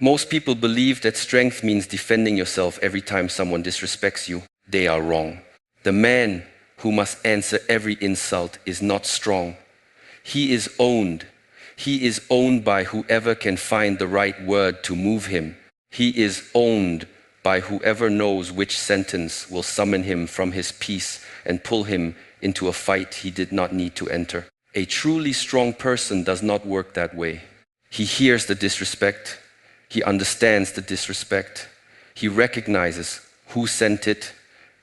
Most people believe that strength means defending yourself every time someone disrespects you. They are wrong. The man who must answer every insult is not strong. He is owned. He is owned by whoever can find the right word to move him. He is owned by whoever knows which sentence will summon him from his peace and pull him into a fight he did not need to enter. A truly strong person does not work that way. He hears the disrespect. He understands the disrespect. He recognizes who sent it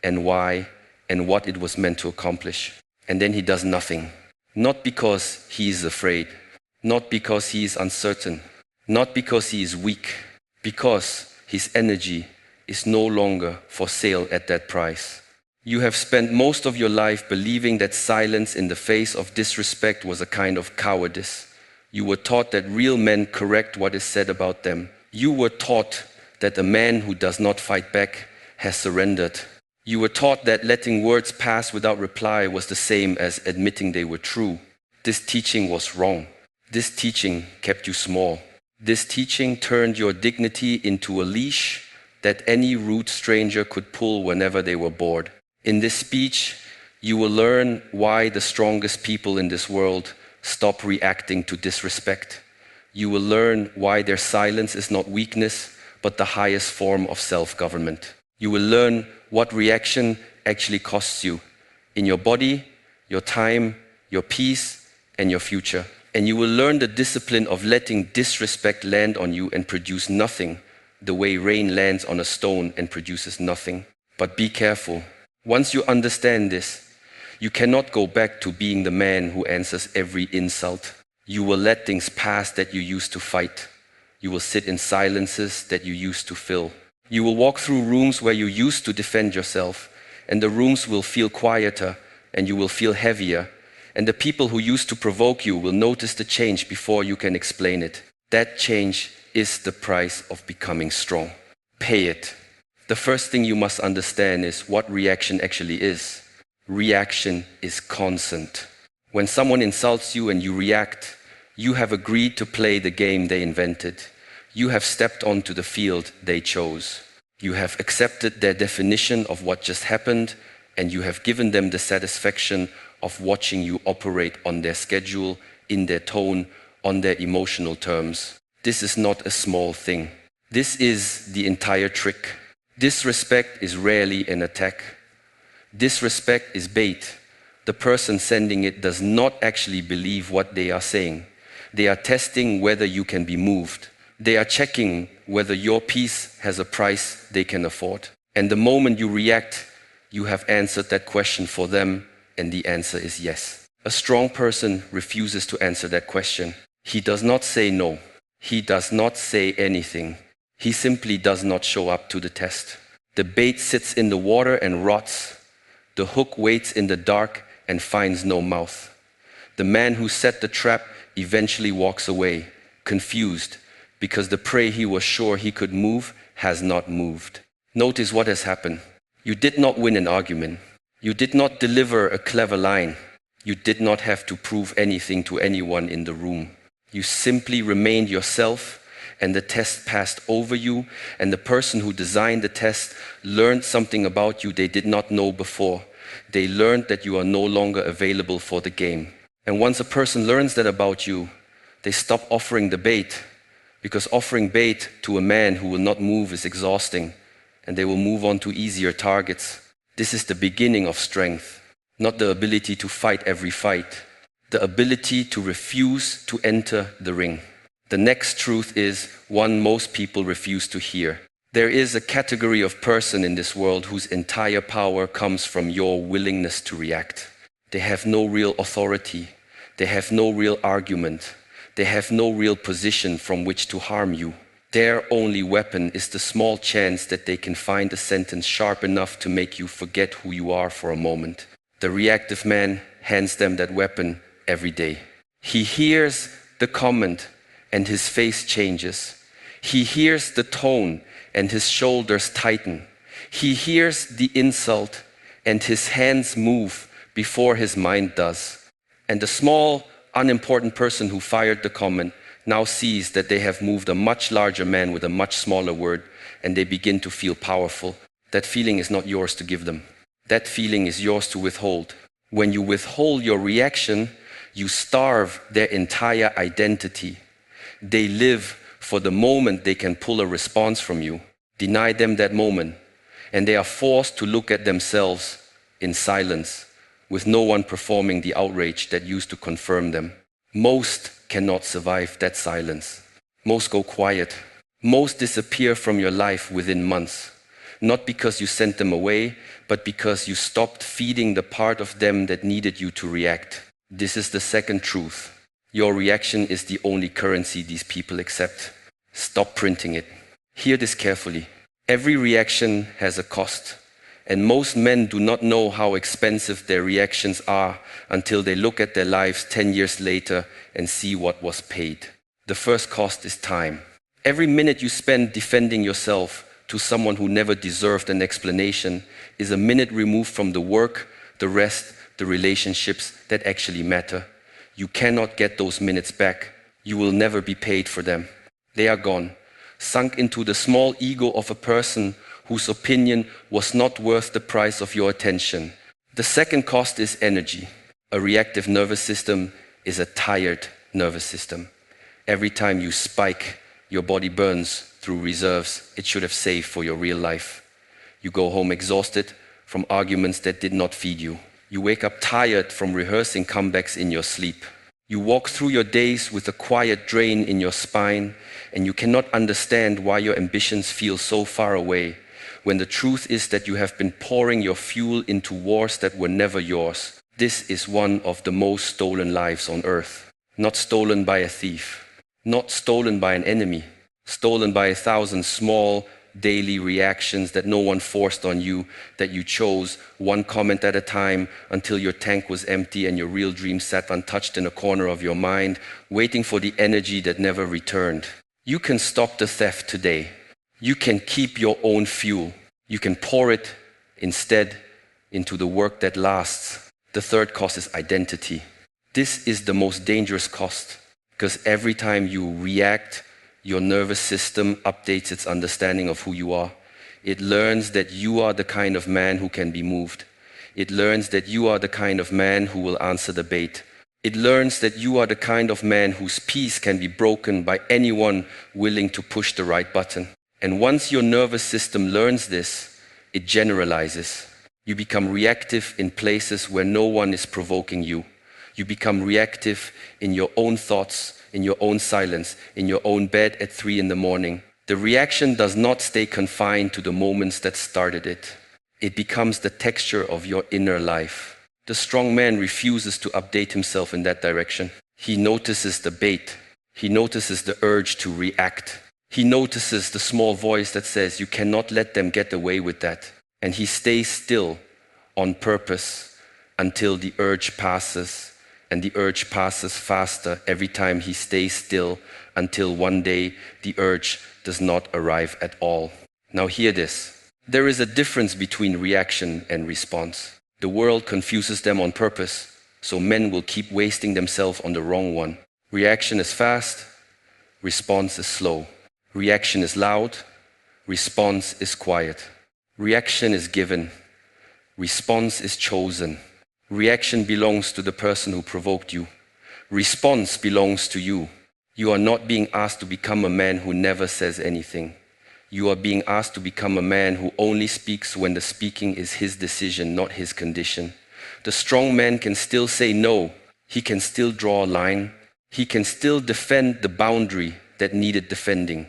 and why and what it was meant to accomplish. And then he does nothing. Not because he is afraid, not because he is uncertain, not because he is weak, because his energy is no longer for sale at that price. You have spent most of your life believing that silence in the face of disrespect was a kind of cowardice. You were taught that real men correct what is said about them. You were taught that a man who does not fight back has surrendered. You were taught that letting words pass without reply was the same as admitting they were true. This teaching was wrong. This teaching kept you small. This teaching turned your dignity into a leash that any rude stranger could pull whenever they were bored. In this speech, you will learn why the strongest people in this world stop reacting to disrespect. You will learn why their silence is not weakness, but the highest form of self-government. You will learn what reaction actually costs you in your body, your time, your peace, and your future. And you will learn the discipline of letting disrespect land on you and produce nothing, the way rain lands on a stone and produces nothing. But be careful. Once you understand this, you cannot go back to being the man who answers every insult. You will let things pass that you used to fight. You will sit in silences that you used to fill. You will walk through rooms where you used to defend yourself, and the rooms will feel quieter and you will feel heavier. And the people who used to provoke you will notice the change before you can explain it. That change is the price of becoming strong. Pay it. The first thing you must understand is what reaction actually is. Reaction is constant. When someone insults you and you react, you have agreed to play the game they invented. You have stepped onto the field they chose. You have accepted their definition of what just happened, and you have given them the satisfaction of watching you operate on their schedule, in their tone, on their emotional terms. This is not a small thing. This is the entire trick. Disrespect is rarely an attack. Disrespect is bait. The person sending it does not actually believe what they are saying. They are testing whether you can be moved. They are checking whether your peace has a price they can afford. And the moment you react, you have answered that question for them, and the answer is yes. A strong person refuses to answer that question. He does not say no. He does not say anything. He simply does not show up to the test. The bait sits in the water and rots. The hook waits in the dark and finds no mouth. The man who set the trap eventually walks away, confused, because the prey he was sure he could move has not moved. Notice what has happened. You did not win an argument. You did not deliver a clever line. You did not have to prove anything to anyone in the room. You simply remained yourself, and the test passed over you, and the person who designed the test learned something about you they did not know before. They learned that you are no longer available for the game. And once a person learns that about you, they stop offering the bait, because offering bait to a man who will not move is exhausting, and they will move on to easier targets. This is the beginning of strength, not the ability to fight every fight, the ability to refuse to enter the ring. The next truth is one most people refuse to hear. There is a category of person in this world whose entire power comes from your willingness to react. They have no real authority. They have no real argument. They have no real position from which to harm you. Their only weapon is the small chance that they can find a sentence sharp enough to make you forget who you are for a moment. The reactive man hands them that weapon every day. He hears the comment and his face changes. He hears the tone and his shoulders tighten. He hears the insult and his hands move before his mind does. And the small, unimportant person who fired the comment now sees that they have moved a much larger man with a much smaller word, and they begin to feel powerful. That feeling is not yours to give them. That feeling is yours to withhold. When you withhold your reaction, you starve their entire identity. They live for the moment they can pull a response from you. Deny them that moment, and they are forced to look at themselves in silence, with no one performing the outrage that used to confirm them. Most cannot survive that silence. Most go quiet. Most disappear from your life within months. Not because you sent them away, but because you stopped feeding the part of them that needed you to react. This is the second truth. Your reaction is the only currency these people accept. Stop printing it. Hear this carefully. Every reaction has a cost, and most men do not know how expensive their reactions are until they look at their lives 10 years later and see what was paid. The first cost is time. Every minute you spend defending yourself to someone who never deserved an explanation is a minute removed from the work, the rest, the relationships that actually matter. You cannot get those minutes back. You will never be paid for them. They are gone, sunk into the small ego of a person whose opinion was not worth the price of your attention. The second cost is energy. A reactive nervous system is a tired nervous system. Every time you spike, your body burns through reserves it should have saved for your real life. You go home exhausted from arguments that did not feed you. You wake up tired from rehearsing comebacks in your sleep. You walk through your days with a quiet drain in your spine, and you cannot understand why your ambitions feel so far away, when the truth is that you have been pouring your fuel into wars that were never yours. This is one of the most stolen lives on earth. Not stolen by a thief, not stolen by an enemy, stolen by 1,000 small, daily reactions that no one forced on you, that you chose one comment at a time until your tank was empty and your real dream sat untouched in a corner of your mind, waiting for the energy that never returned. You can stop the theft today. You can keep your own fuel. You can pour it instead into the work that lasts. The third cost is identity. This is the most dangerous cost, because every time you react, your nervous system updates its understanding of who you are. It learns that you are the kind of man who can be moved. It learns that you are the kind of man who will answer the bait. It learns that you are the kind of man whose peace can be broken by anyone willing to push the right button. And once your nervous system learns this, it generalizes. You become reactive in places where no one is provoking you. You become reactive in your own thoughts, in your own silence, in your own bed at 3 a.m. The reaction does not stay confined to the moments that started it. It becomes the texture of your inner life. The strong man refuses to update himself in that direction. He notices the bait. He notices the urge to react. He notices the small voice that says, you cannot let them get away with that. And he stays still on purpose until the urge passes. And the urge passes faster every time he stays still, until one day the urge does not arrive at all. Now hear this. There is a difference between reaction and response. The world confuses them on purpose, so men will keep wasting themselves on the wrong one. Reaction is fast, response is slow. Reaction is loud, response is quiet. Reaction is given, response is chosen. Reaction belongs to the person who provoked you. Response belongs to you. You are not being asked to become a man who never says anything. You are being asked to become a man who only speaks when the speaking is his decision, not his condition. The strong man can still say no. He can still draw a line. He can still defend the boundary that needed defending.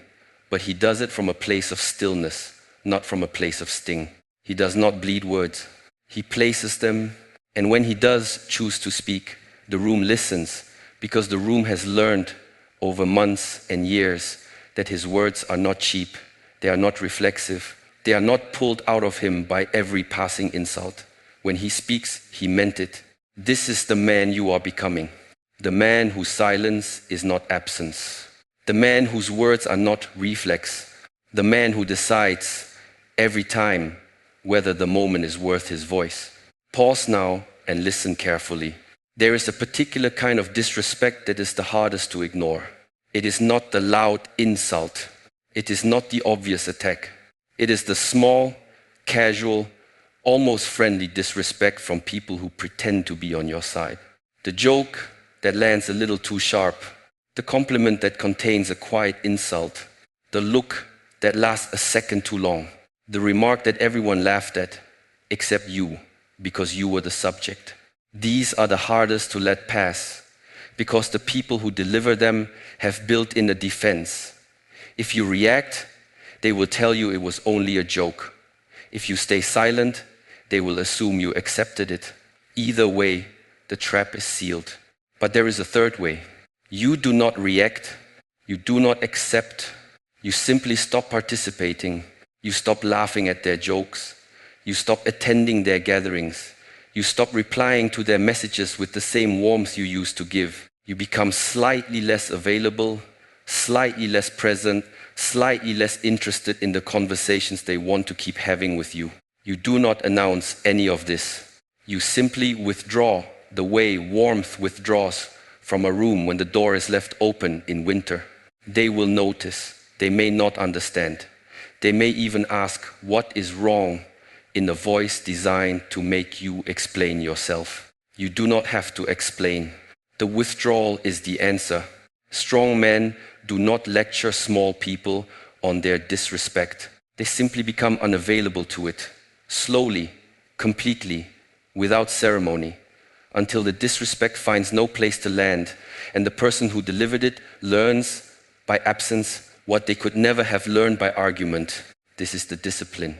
But he does it from a place of stillness, not from a place of sting. He does not bleed words. He places them. And when he does choose to speak, the room listens, because the room has learned over months and years that his words are not cheap, they are not reflexive, they are not pulled out of him by every passing insult. When he speaks, he meant it. This is the man you are becoming, the man whose silence is not absence, the man whose words are not reflex, the man who decides every time whether the moment is worth his voice. Pause now and listen carefully. There is a particular kind of disrespect that is the hardest to ignore. It is not the loud insult. It is not the obvious attack. It is the small, casual, almost friendly disrespect from people who pretend to be on your side. The joke that lands a little too sharp, the compliment that contains a quiet insult, the look that lasts a second too long, the remark that everyone laughed at, except you, because you were the subject. These are the hardest to let pass, because the people who deliver them have built in a defense. If you react, they will tell you it was only a joke. If you stay silent, they will assume you accepted it. Either way, the trap is sealed. But there is a third way. You do not react, you do not accept, you simply stop participating, you stop laughing at their jokes, you stop attending their gatherings, you stop replying to their messages with the same warmth you used to give. You become slightly less available, slightly less present, slightly less interested in the conversations they want to keep having with you. You do not announce any of this. You simply withdraw the way warmth withdraws from a room when the door is left open in winter. They will notice. They may not understand. They may even ask what is wrong in a voice designed to make you explain yourself. You do not have to explain. The withdrawal is the answer. Strong men do not lecture small people on their disrespect. They simply become unavailable to it, slowly, completely, without ceremony, until the disrespect finds no place to land, and the person who delivered it learns by absence what they could never have learned by argument. This is the discipline.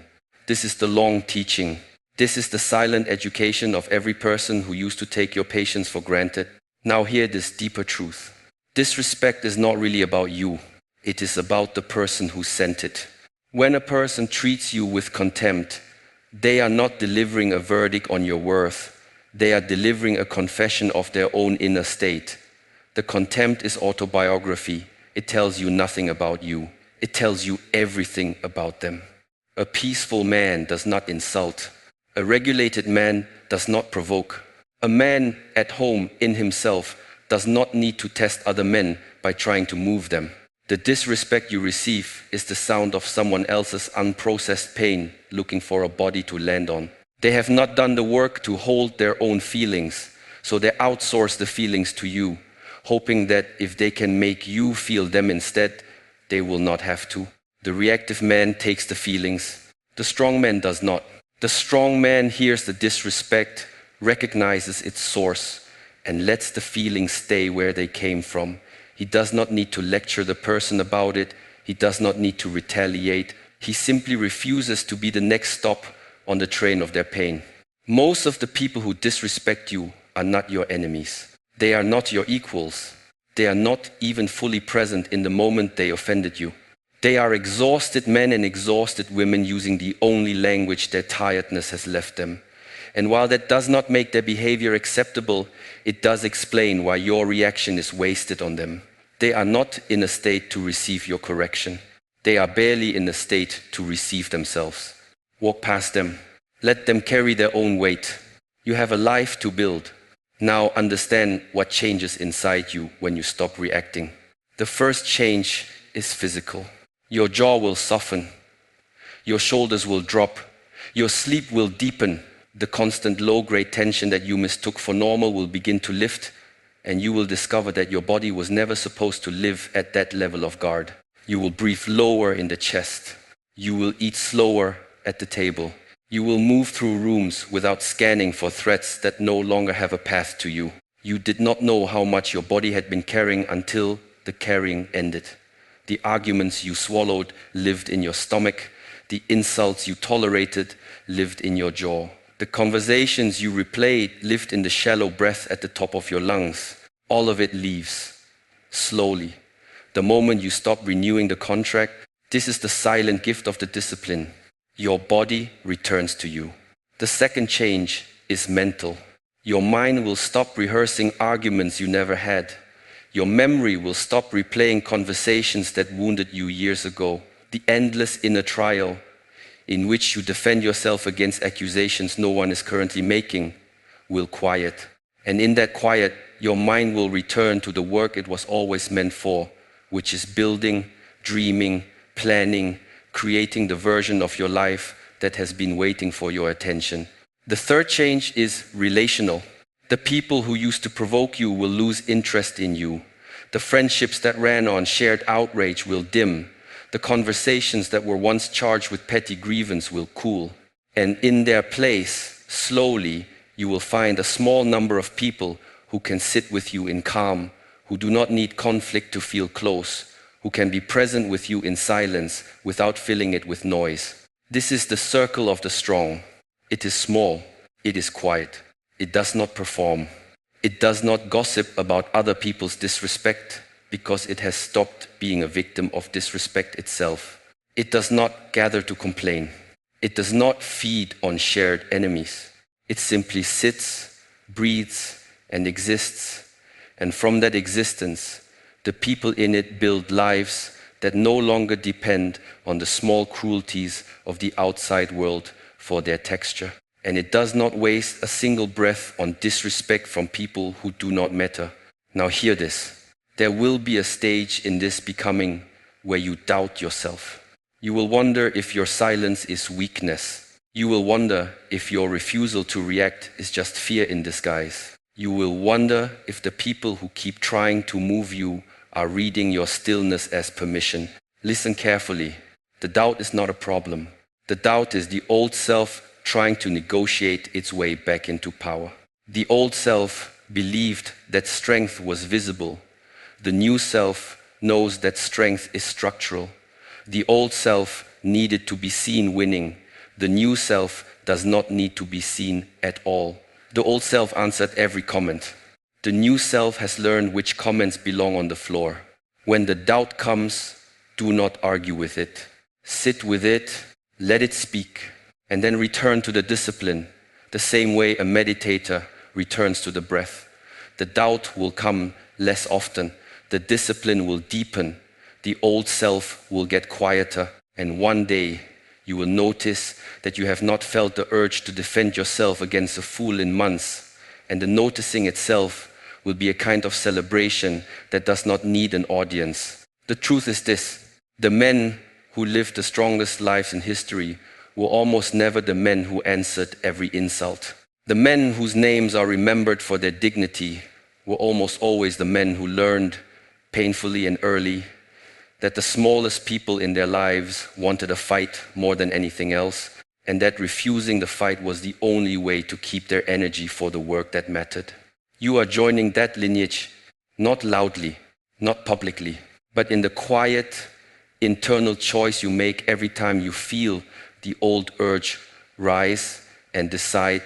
This is the long teaching. This is the silent education of every person who used to take your patience for granted. Now hear this deeper truth. Disrespect is not really about you. It is about the person who sent it. When a person treats you with contempt, they are not delivering a verdict on your worth. They are delivering a confession of their own inner state. The contempt is autobiography. It tells you nothing about you. It tells you everything about them. A peaceful man does not insult. A regulated man does not provoke. A man at home in himself does not need to test other men by trying to move them. The disrespect you receive is the sound of someone else's unprocessed pain looking for a body to land on. They have not done the work to hold their own feelings, so they outsource the feelings to you, hoping that if they can make you feel them instead, they will not have to. The reactive man takes the feelings. The strong man does not. The strong man hears the disrespect, recognizes its source, and lets the feelings stay where they came from. He does not need to lecture the person about it. He does not need to retaliate. He simply refuses to be the next stop on the train of their pain. Most of the people who disrespect you are not your enemies. They are not your equals. They are not even fully present in the moment they offended you. They are exhausted men and exhausted women using the only language their tiredness has left them. And while that does not make their behavior acceptable, it does explain why your reaction is wasted on them. They are not in a state to receive your correction. They are barely in a state to receive themselves. Walk past them. Let them carry their own weight. You have a life to build. Now understand what changes inside you when you stop reacting. The first change is physical. Your jaw will soften. Your shoulders will drop. Your sleep will deepen. The constant low-grade tension that you mistook for normal will begin to lift, and you will discover that your body was never supposed to live at that level of guard. You will breathe lower in the chest. You will eat slower at the table. You will move through rooms without scanning for threats that no longer have a path to you. You did not know how much your body had been carrying until the carrying ended. The arguments you swallowed lived in your stomach. The insults you tolerated lived in your jaw. The conversations you replayed lived in the shallow breath at the top of your lungs. All of it leaves, slowly. The moment you stop renewing the contract, this is the silent gift of the discipline. Your body returns to you. The second change is mental. Your mind will stop rehearsing arguments you never had. Your memory will stop replaying conversations that wounded you years ago. The endless inner trial in which you defend yourself against accusations no one is currently making, will quiet. And in that quiet, your mind will return to the work it was always meant for, which is building, dreaming, planning, creating the version of your life that has been waiting for your attention. The third change is relational. The people who used to provoke you will lose interest in you. The friendships that ran on shared outrage will dim. The conversations that were once charged with petty grievance will cool. And in their place, slowly, you will find a small number of people who can sit with you in calm, who do not need conflict to feel close, who can be present with you in silence without filling it with noise. This is the circle of the strong. It is small, it is quiet, it does not perform. It does not gossip about other people's disrespect because it has stopped being a victim of disrespect itself. It does not gather to complain. It does not feed on shared enemies. It simply sits, breathes, and exists. And from that existence, the people in it build lives that no longer depend on the small cruelties of the outside world for their texture. And it does not waste a single breath on disrespect from people who do not matter. Now hear this. There will be a stage in this becoming where you doubt yourself. You will wonder if your silence is weakness. You will wonder if your refusal to react is just fear in disguise. You will wonder if the people who keep trying to move you are reading your stillness as permission. Listen carefully. The doubt is not a problem. The doubt is the old self trying to negotiate its way back into power. The old self believed that strength was visible. The new self knows that strength is structural. The old self needed to be seen winning. The new self does not need to be seen at all. The old self answered every comment. The new self has learned which comments belong on the floor. When the doubt comes, do not argue with it. Sit with it, let it speak, and then return to the discipline, the same way a meditator returns to the breath. The doubt will come less often. The discipline will deepen. The old self will get quieter. And one day, you will notice that you have not felt the urge to defend yourself against a fool in months. And the noticing itself will be a kind of celebration that does not need an audience. The truth is this: the men who lived the strongest lives in history were almost never the men who answered every insult. The men whose names are remembered for their dignity were almost always the men who learned painfully and early that the smallest people in their lives wanted a fight more than anything else, and that refusing the fight was the only way to keep their energy for the work that mattered. You are joining that lineage, not loudly, not publicly, but in the quiet, internal choice you make every time you feel the old urge rise and decide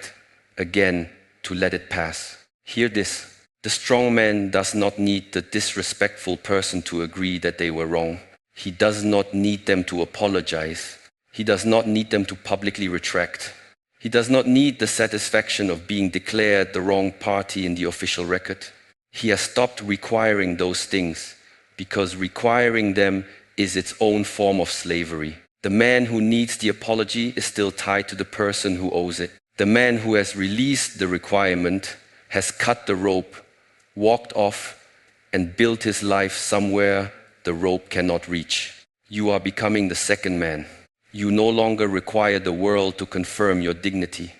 again to let it pass. Hear this. The strong man does not need the disrespectful person to agree that they were wrong. He does not need them to apologize. He does not need them to publicly retract. He does not need the satisfaction of being declared the wrong party in the official record. He has stopped requiring those things because requiring them is its own form of slavery. The man who needs the apology is still tied to the person who owes it. The man who has released the requirement has cut the rope, walked off, and built his life somewhere the rope cannot reach. You are becoming the second man. You no longer require the world to confirm your dignity.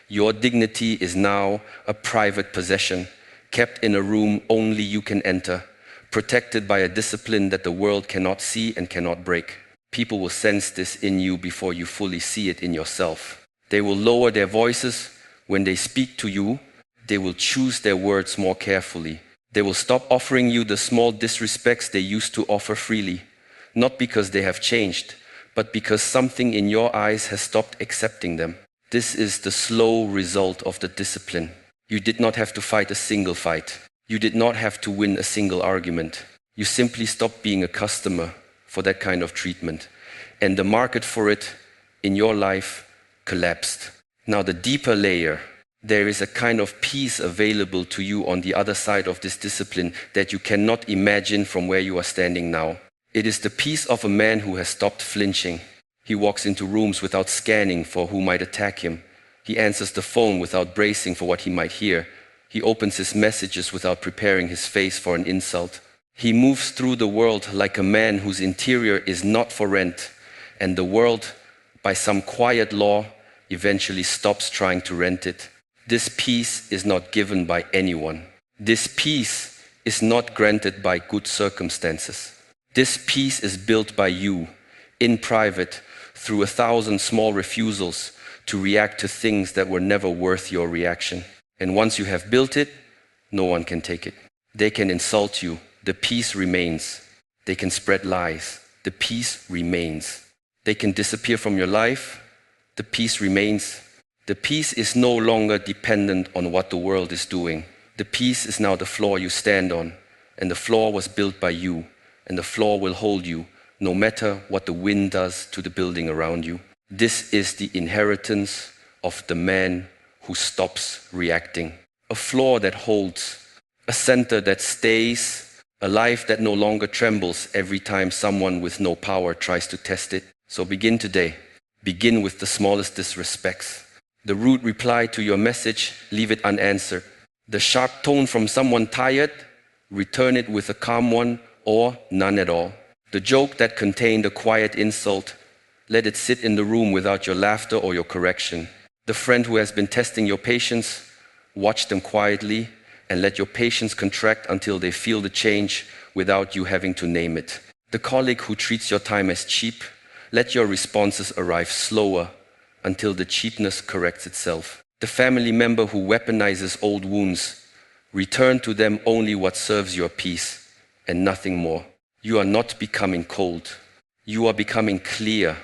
Your dignity is now a private possession, kept in a room only you can enter, protected by a discipline that the world cannot see and cannot break. People will sense this in you before you fully see it in yourself. They will lower their voices when they speak to you. They will choose their words more carefully. They will stop offering you the small disrespects they used to offer freely, not because they have changed, but because something in your eyes has stopped accepting them. This is the slow result of the discipline. You did not have to fight a single fight. You did not have to win a single argument. You simply stopped being a customer for that kind of treatment, and the market for it in your life collapsed. Now the deeper layer, there is a kind of peace available to you on the other side of this discipline that you cannot imagine from where you are standing now. It is the peace of a man who has stopped flinching. He walks into rooms without scanning for who might attack him. He answers the phone without bracing for what he might hear. He opens his messages without preparing his face for an insult. He moves through the world like a man whose interior is not for rent, and the world, by some quiet law, eventually stops trying to rent it. This peace is not given by anyone. This peace is not granted by good circumstances. This peace is built by you, in private, through 1,000 small refusals to react to things that were never worth your reaction. And once you have built it, no one can take it. They can insult you. The peace remains. They can spread lies. The peace remains. They can disappear from your life. The peace remains. The peace is no longer dependent on what the world is doing. The peace is now the floor you stand on, and the floor was built by you, and the floor will hold you, no matter what the wind does to the building around you. This is the inheritance of the man who stops reacting. A floor that holds, a center that stays, a life that no longer trembles every time someone with no power tries to test it. So begin today. Begin with the smallest disrespects. The rude reply to your message, leave it unanswered. The sharp tone from someone tired, return it with a calm one or none at all. The joke that contained a quiet insult, let it sit in the room without your laughter or your correction. The friend who has been testing your patience, watch them quietly and let your patience contract until they feel the change without you having to name it. The colleague who treats your time as cheap, let your responses arrive slower until the cheapness corrects itself. The family member who weaponizes old wounds, return to them only what serves your peace and nothing more. You are not becoming cold. You are becoming clear.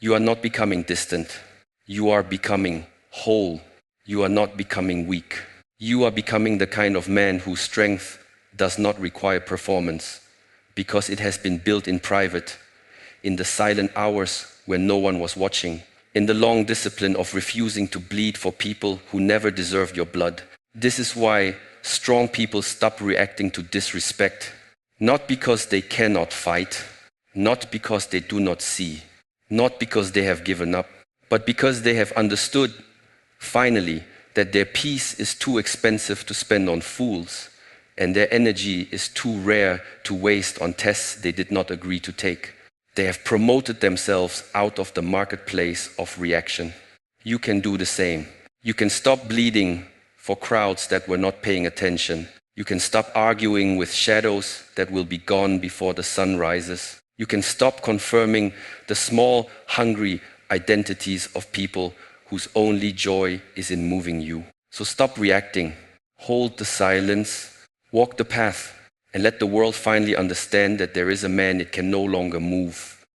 You are not becoming distant. You are becoming whole. You are not becoming weak. You are becoming the kind of man whose strength does not require performance because it has been built in private, in the silent hours when no one was watching, in the long discipline of refusing to bleed for people who never deserved your blood. This is why strong people stop reacting to disrespect, not because they cannot fight, not because they do not see, not because they have given up, but because they have understood, finally, that their peace is too expensive to spend on fools, and their energy is too rare to waste on tests they did not agree to take. They have promoted themselves out of the marketplace of reaction. You can do the same. You can stop bleeding for crowds that were not paying attention. You can stop arguing with shadows that will be gone before the sun rises. You can stop confirming the small, hungry identities of people whose only joy is in moving you. So stop reacting. Hold the silence. Walk the path. And let the world finally understand that there is a man it can no longer move.